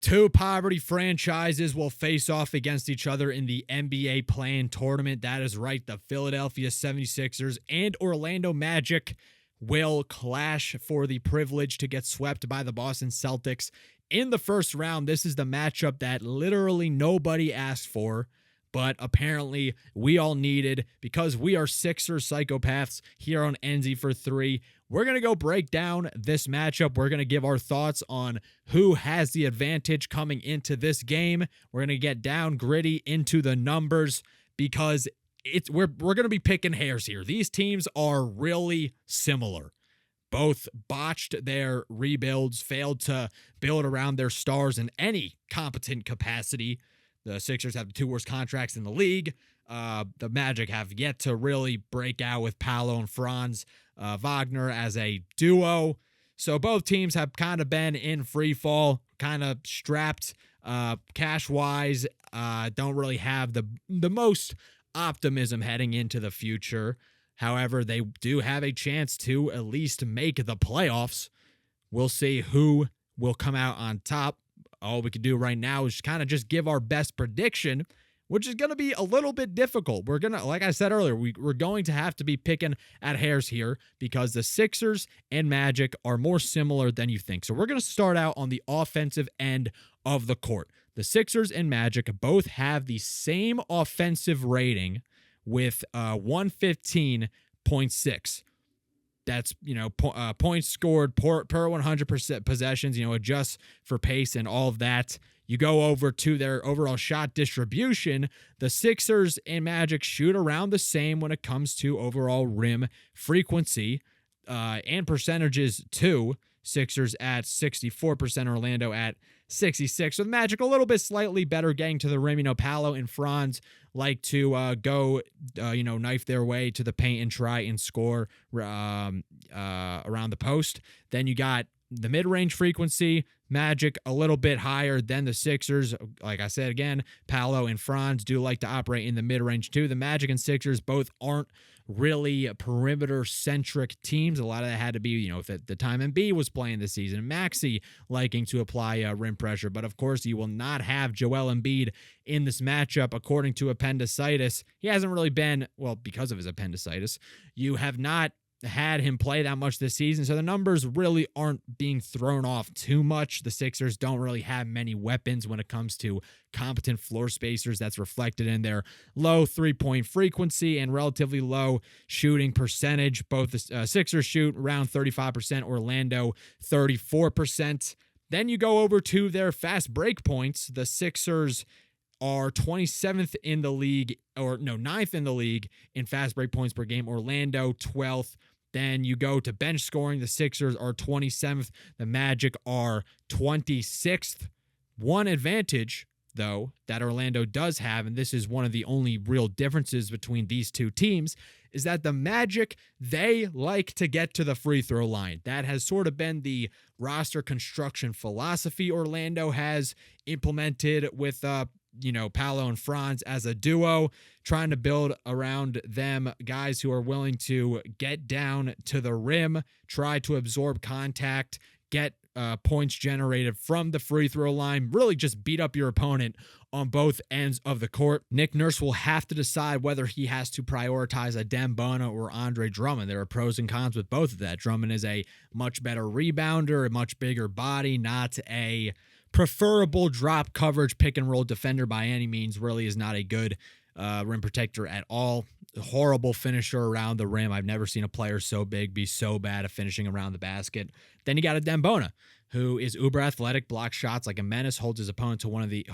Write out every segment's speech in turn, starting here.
Two poverty franchises will face off against each other in the NBA play-in tournament. That is right. The Philadelphia 76ers and Orlando Magic will clash for the privilege to get swept by the Boston Celtics in the first round. This is the matchup that literally nobody asked for, but apparently we all needed because we are Sixers psychopaths here on NZ for 3. We're going to go break down this matchup. We're going to give our thoughts on who has the advantage coming into this game. We're going to get down gritty into the numbers because we're going to be picking hairs here. These teams are really similar. Both botched their rebuilds, failed to build around their stars in any competent capacity. The Sixers have the two worst contracts in the league. The Magic have yet to really break out with Paolo and Franz Wagner as a duo. So both teams have kind of been in free fall, kind of strapped cash-wise. Don't really have the most optimism heading into the future. However, they do have a chance to at least make the playoffs. We'll see who will come out on top. All we can do right now is kind of just give our best prediction, which is going to be a little bit difficult. We're going to, like I said earlier, we're going to have to be picking at hairs here because the Sixers and Magic are more similar than you think. So we're going to start out on the offensive end of the court. The Sixers and Magic both have the same offensive rating with 115.6. That's, points scored per 100% possessions, adjust for pace and all of that. You go over to their overall shot distribution. The Sixers and Magic shoot around the same when it comes to overall rim frequency and percentages too. Sixers at 64%, Orlando at 66%. So the Magic a little bit slightly better getting to the rim. Paolo and Franz like to go, knife their way to the paint and try and score around the post. Then you got the mid-range frequency, Magic a little bit higher than the Sixers. Like I said, again, Paolo and Franz do like to operate in the mid-range too. The Magic and Sixers both aren't really perimeter-centric teams. A lot of that had to be, at the time Embiid was playing this season. Maxey liking to apply rim pressure. But, of course, you will not have Joel Embiid in this matchup according to appendicitis. He hasn't really been, because of his appendicitis. You have not had him play that much this season, so the numbers really aren't being thrown off too much. The Sixers don't really have many weapons when it comes to competent floor spacers. That's reflected in their low three-point frequency and relatively low shooting percentage. Both the Sixers shoot around 35%, Orlando 34%. Then you go over to their fast break points. The Sixers are 27th in the league, 9th in the league in fast break points per game. Orlando 12th. Then you go to bench scoring. The Sixers are 27th. The Magic are 26th. One advantage, though, that Orlando does have, and this is one of the only real differences between these two teams, is that the Magic, they like to get to the free throw line. That has sort of been the roster construction philosophy Orlando has implemented with Paolo and Franz as a duo, trying to build around them guys who are willing to get down to the rim, try to absorb contact, get points generated from the free throw line, really just beat up your opponent on both ends of the court. Nick Nurse will have to decide whether he has to prioritize Adem Bona or Andre Drummond. There are pros and cons with both of that. Drummond is a much better rebounder, a much bigger body, not a preferable drop coverage pick and roll defender by any means. Really is not a good rim protector at all. Horrible finisher around the rim. I've never seen a player so big be so bad at finishing around the basket. Then you got a Adem Bona, who is uber athletic, blocks shots like a menace, holds his opponents to one of the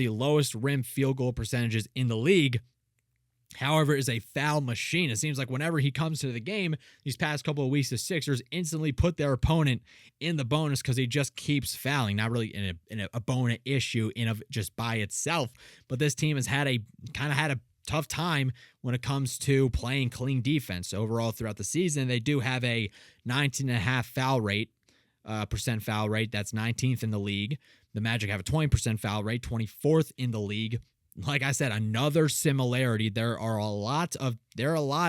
lowest rim field goal percentages in the league. However, is a foul machine. It seems like whenever he comes to the game, these past couple of weeks, the Sixers instantly put their opponent in the bonus because he just keeps fouling. Not really in a bonus issue just by itself, but this team has had a tough time when it comes to playing clean defense. Overall, throughout the season, they do have a 19.5 foul rate. Percent foul rate. That's 19th in the league. The Magic have a 20% foul rate, 24th in the league. like I said, another similarity. There are a lot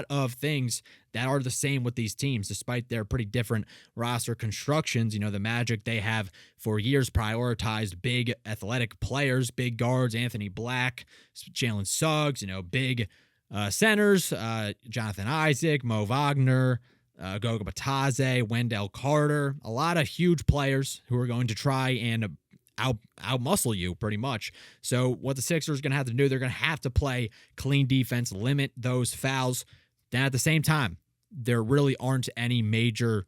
of things that are the same with these teams, despite their pretty different roster constructions. The Magic, they have for years prioritized big athletic players, big guards, Anthony Black, Jalen Suggs, big centers, Jonathan Isaac, Mo Wagner, Goga Batadze, Wendell Carter, a lot of huge players who are going to try and out-muscle you pretty much. So what the Sixers are going to have to do, they're going to have to play clean defense, limit those fouls. Then at the same time, there really aren't any major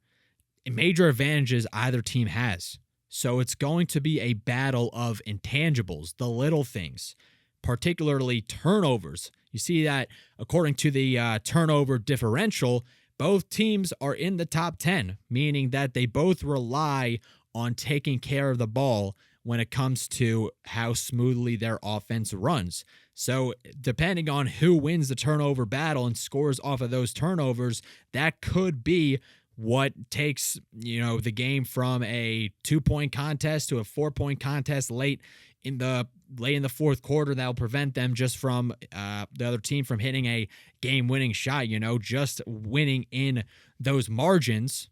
advantages either team has. So it's going to be a battle of intangibles, the little things, particularly turnovers. You see that according to the turnover differential, both teams are in the top 10, meaning that they both rely on taking care of the ball when it comes to how smoothly their offense runs. So depending on who wins the turnover battle and scores off of those turnovers, that could be what takes, the game from a 2-point contest to a 4-point contest late in the fourth quarter. That'll prevent them just from the other team from hitting a game-winning shot, just winning in those margins.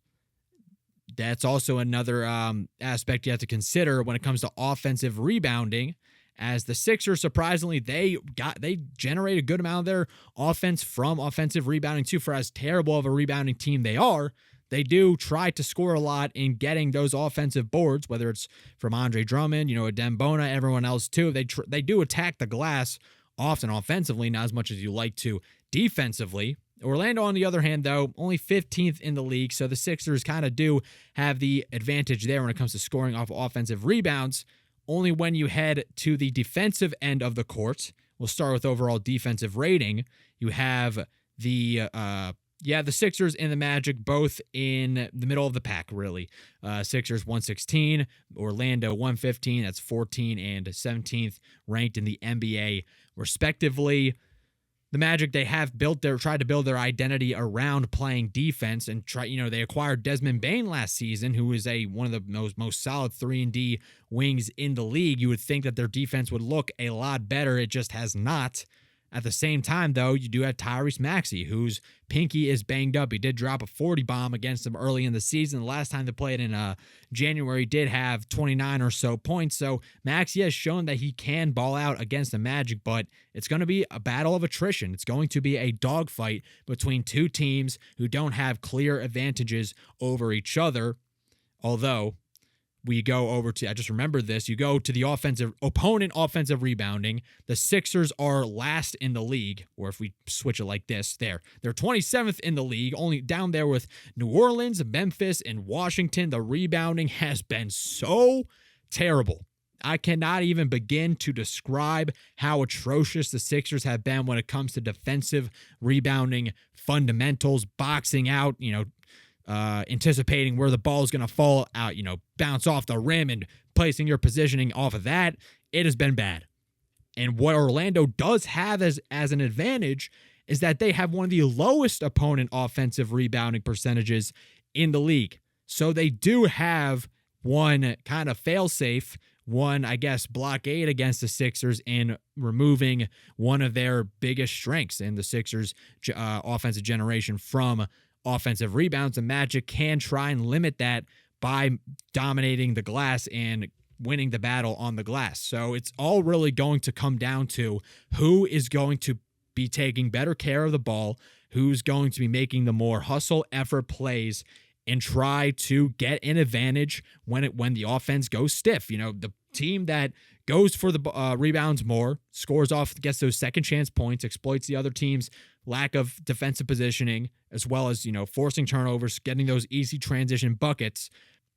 That's also another aspect you have to consider when it comes to offensive rebounding, as the Sixers, surprisingly, they generate a good amount of their offense from offensive rebounding too. For as terrible of a rebounding team they are, they do try to score a lot in getting those offensive boards, whether it's from Andre Drummond, Adem Bona, everyone else too. They do attack the glass often offensively, not as much as you like to defensively. Orlando, on the other hand, though, only 15th in the league, so the Sixers kind of do have the advantage there when it comes to scoring off offensive rebounds. Only when you head to the defensive end of the court, we'll start with overall defensive rating, you have the Sixers and the Magic both in the middle of the pack, really. Sixers 116, Orlando 115, that's 14 and 17th ranked in the NBA, respectively. The Magic, they have tried to build their identity around playing defense and they acquired Desmond Bane last season, who is one of the most solid 3-and-D wings in the league. You would think that their defense would look a lot better. It just has not. At the same time, though, you do have Tyrese Maxey, whose pinky is banged up. He did drop a 40 bomb against them early in the season. The last time they played in January, did have 29 or so points. So Maxey has shown that he can ball out against the Magic, but it's going to be a battle of attrition. It's going to be a dogfight between two teams who don't have clear advantages over each other. Although, we go over to, I just remembered this, you go to the opponent offensive rebounding. The Sixers are last in the league, or if we switch it like this, they're 27th in the league, only down there with New Orleans, Memphis, and Washington. The rebounding has been so terrible. I cannot even begin to describe how atrocious the Sixers have been when it comes to defensive rebounding fundamentals, boxing out, anticipating where the ball is going to fall out, bounce off the rim and placing your positioning off of that. It has been bad. And what Orlando does have as an advantage is that they have one of the lowest opponent offensive rebounding percentages in the league. So they do have one kind of fail-safe, one, I guess, blockade against the Sixers in removing one of their biggest strengths in the Sixers' offensive generation from offensive rebounds. The Magic can try and limit that by dominating the glass and winning the battle on the glass. So it's all really going to come down to who is going to be taking better care of the ball, who's going to be making the more hustle effort plays and try to get an advantage when the offense goes stiff. The team that goes for the rebounds more, scores off, gets those second chance points, exploits the other team's lack of defensive positioning, as well as, forcing turnovers, getting those easy transition buckets.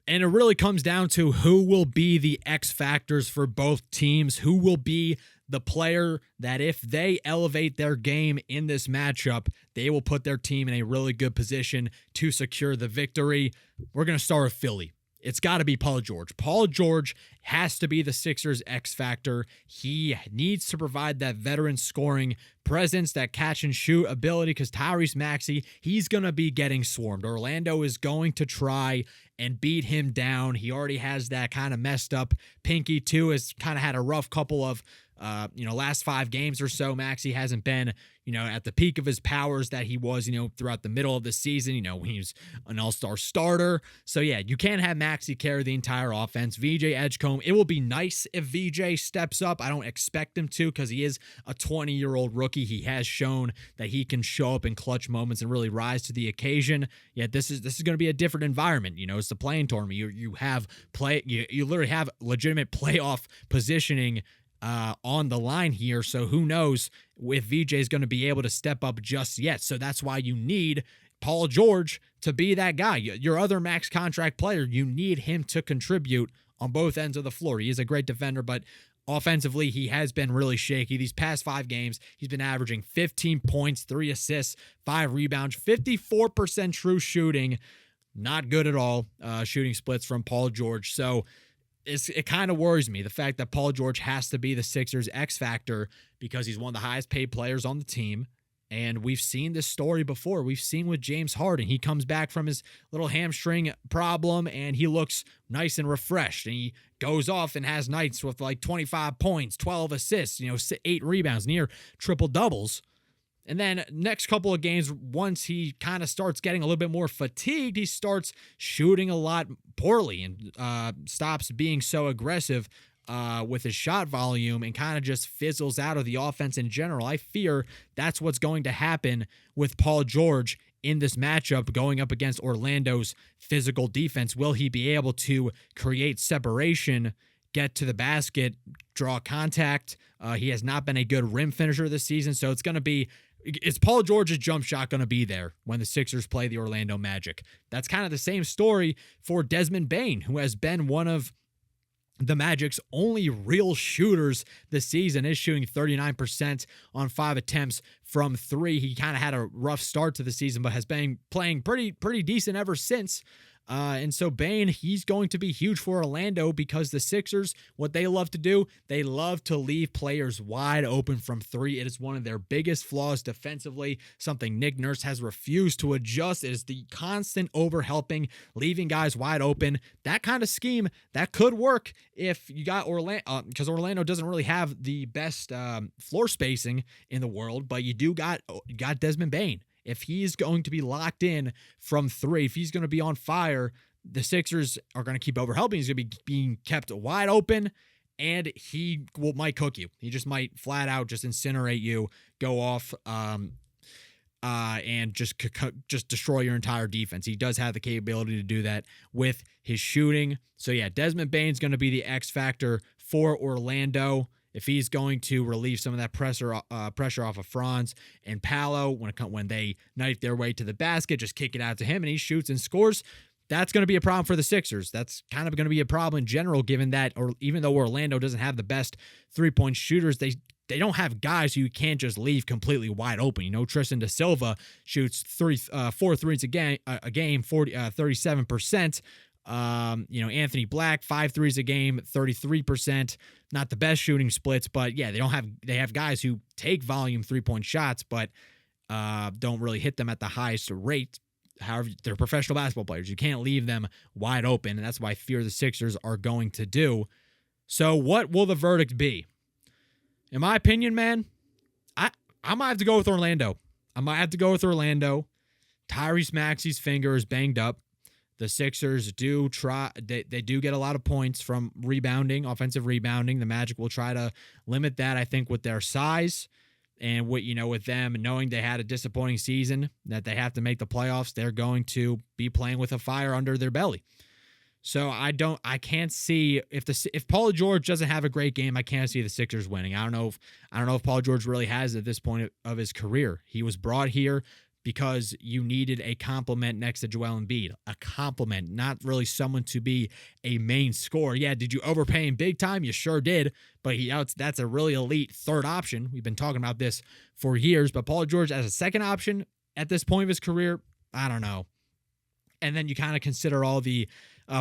And it really comes down to who will be the X factors for both teams, who will be the player that if they elevate their game in this matchup, they will put their team in a really good position to secure the victory. We're going to start with Philly. It's got to be Paul George. Paul George has to be the Sixers' X factor. He needs to provide that veteran scoring presence, that catch and shoot ability, because Tyrese Maxey, he's going to be getting swarmed. Orlando is going to try and beat him down. He already has that kind of messed up pinky too, has kind of had a rough couple of Last 5 games or so, Maxey hasn't been, at the peak of his powers that he was, throughout the middle of the season, when he was an all-star starter. So yeah, you can't have Maxey carry the entire offense. VJ Edgecombe, it will be nice if VJ steps up. I don't expect him to because he is a 20-year-old rookie. He has shown that he can show up in clutch moments and really rise to the occasion. Yet this is going to be a different environment. It's the playing tournament. You literally have legitimate playoff positioning on the line here. So who knows if VJ is going to be able to step up just yet. So that's why you need Paul George to be that guy. Your other max contract player, you need him to contribute on both ends of the floor. He is a great defender, but offensively, he has been really shaky. These past 5 games, he's been averaging 15 points, 3 assists, 5 rebounds, 54% true shooting. Not good at all, shooting splits from Paul George. So it kind of worries me, the fact that Paul George has to be the Sixers' X factor because he's one of the highest paid players on the team. And we've seen this story before. We've seen with James Harden. He comes back from his little hamstring problem and he looks nice and refreshed. And he goes off and has nights with like 25 points, 12 assists, 8 rebounds, near triple doubles. And then next couple of games, once he kind of starts getting a little bit more fatigued, he starts shooting a lot poorly and stops being so aggressive with his shot volume and kind of just fizzles out of the offense in general. I fear that's what's going to happen with Paul George in this matchup going up against Orlando's physical defense. Will he be able to create separation, get to the basket, draw contact? He has not been a good rim finisher this season, so is Paul George's jump shot going to be there when the Sixers play the Orlando Magic? That's kind of the same story for Desmond Bane, who has been one of the Magic's only real shooters this season, is shooting 39% on 5 attempts from 3. He kind of had a rough start to the season, but has been playing pretty decent ever since. And so Bane, he's going to be huge for Orlando because the Sixers, what they love to do, they love to leave players wide open from 3. It is one of their biggest flaws defensively, something Nick Nurse has refused to adjust. It is the constant overhelping, leaving guys wide open. That kind of scheme, that could work if you got Orlando, because Orlando doesn't really have the best floor spacing in the world, but you got Desmond Bane. If he's going to be locked in from 3, if he's going to be on fire, the Sixers are going to keep overhelping. He's going to be being kept wide open, and he might cook you. He just might flat out just incinerate you, go off, and just destroy your entire defense. He does have the capability to do that with his shooting. So yeah, Desmond Bane's going to be the X factor for Orlando. If he's going to relieve some of that pressure off of Franz and Paolo when they knife their way to the basket, just kick it out to him and he shoots and scores, that's going to be a problem for the Sixers. That's kind of going to be a problem in general, given that, or even though Orlando doesn't have the best 3-point shooters, they don't have guys who you can't just leave completely wide open. Tristan da Silva shoots 4 threes a game, 37%. Anthony Black, 5 threes a game, 33%. Not the best shooting splits, but yeah, they have guys who take volume 3-point shots, but don't really hit them at the highest rate. However, they're professional basketball players. You can't leave them wide open, and that's what I fear the Sixers are going to do. So what will the verdict be? In my opinion, man, I might have to go with Orlando. Tyrese Maxey's finger is banged up. The Sixers do try, they do get a lot of points from rebounding, offensive rebounding. The Magic will try to limit that, I think, with their size and with them knowing they had a disappointing season, that they have to make the playoffs. They're going to be playing with a fire under their belly. So I can't see if Paul George doesn't have a great game, I can't see the Sixers winning. I don't know if Paul George really has at this point of his career. He was brought here because you needed a complement next to Joel Embiid. A complement, not really someone to be a main scorer. Yeah, did you overpay him big time? You sure did, but that's a really elite third option. We've been talking about this for years, but Paul George as a second option at this point of his career, I don't know. And then you kind of consider all the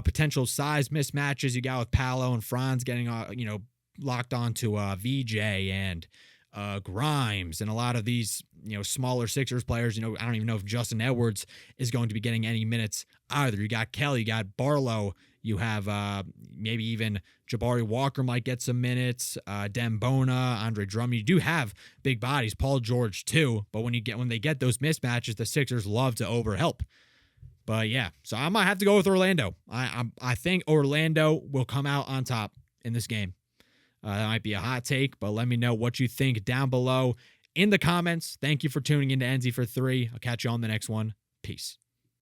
potential size mismatches you got with Paolo and Franz getting locked onto VJ and Grimes and a lot of these smaller Sixers players. I don't even know if Justin Edwards is going to be getting any minutes either. You got Kelly, you got Barlow, You have maybe even Jabari Walker might get some minutes, Dembona, Andre Drummond. You do have big bodies, Paul George too. But when they get those mismatches, the Sixers love to overhelp. But yeah, so I might have to go with Orlando. I think Orlando will come out on top in this game. That might be a hot take, but let me know what you think down below in the comments. Thank you for tuning into NZ for 3. I'll catch you on the next one. Peace.